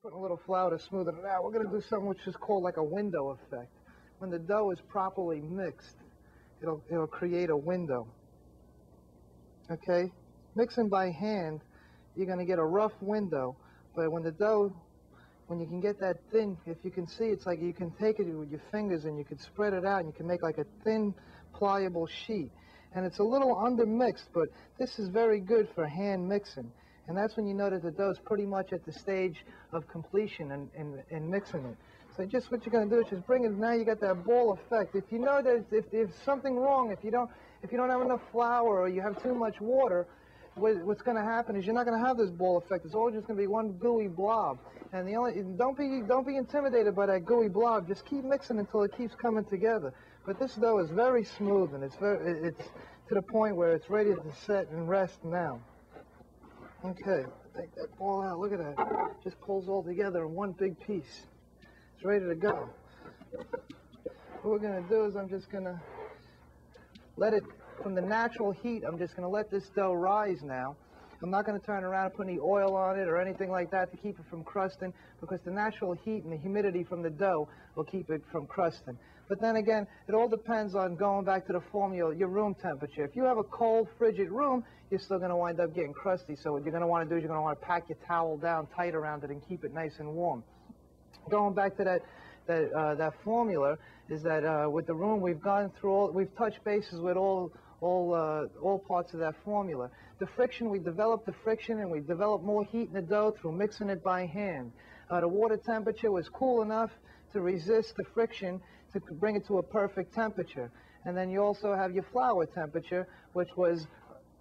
Putting a little flour to smoothen it out. We're going to do something which is called like a window effect. When the dough is properly mixed, it'll create a window. Okay? Mixing by hand, you're going to get a rough window, but when you can get that thin, if you can see, it's like you can take it with your fingers and you can spread it out and you can make like a thin, pliable sheet. And it's a little undermixed, but this is very good for hand mixing. And that's when you know that the dough is pretty much at the stage of completion in mixing it. So just what you're going to do is just bring it, now you got that ball effect. If you know that if there's something wrong, if you don't have enough flour or you have too much water, what's going to happen is you're not going to have this ball effect. It's all just going to be one gooey blob. And don't be intimidated by that gooey blob. Just keep mixing until it keeps coming together. But this dough is very smooth and it's to the point where it's ready to set and rest now. Okay, take that ball out. Look at that. Just pulls all together in one big piece. It's ready to go. What we're going to do is I'm just going to let it, from the natural heat, I'm just going to let this dough rise now. I'm not going to turn around and put any oil on it or anything like that to keep it from crusting, because the natural heat and the humidity from the dough will keep it from crusting. But then again, it all depends on, going back to the formula, your room temperature. If you have a cold, frigid room, you're still going to wind up getting crusty. So what you're going to want to do is you're going to want to pack your towel down tight around it and keep it nice and warm. Going back to that formula, is that with the room we've gone through we've touched bases with all parts of that formula. The friction, we developed the friction and we developed more heat in the dough through mixing it by hand. The water temperature was cool enough to resist the friction to bring it to a perfect temperature. And then you also have your flour temperature, which was,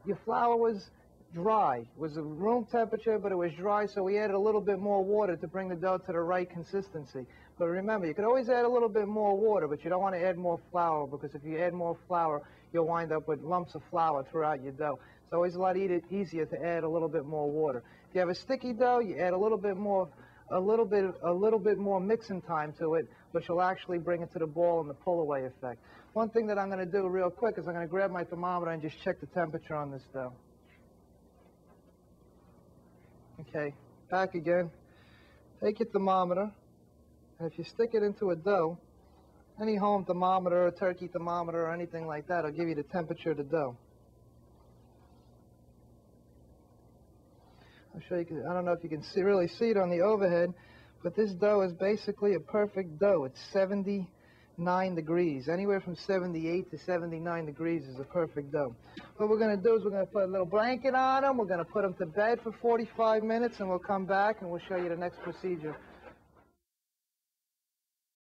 your flour was dry. It was a room temperature, but it was dry, so we added a little bit more water to bring the dough to the right consistency. But remember, you could always add a little bit more water, but you don't want to add more flour, because if you add more flour, you'll wind up with lumps of flour throughout your dough. It's always a lot easier to add a little bit more water. If you have a sticky dough, you add a little bit more mixing time to it, which will actually bring it to the ball and the pull-away effect. One thing that I'm going to do real quick is I'm going to grab my thermometer and just check the temperature on this dough. Okay, back again. Take your thermometer, and if you stick it into a dough, any home thermometer, a turkey thermometer, or anything like that will give you the temperature of the dough. I'll show you. I don't know if you can really see it on the overhead, but this dough is basically a perfect dough. It's 79 degrees. Anywhere from 78 to 79 degrees is a perfect dough. What we're going to do is we're going to put a little blanket on them. We're going to put them to bed for 45 minutes, and we'll come back and we'll show you the next procedure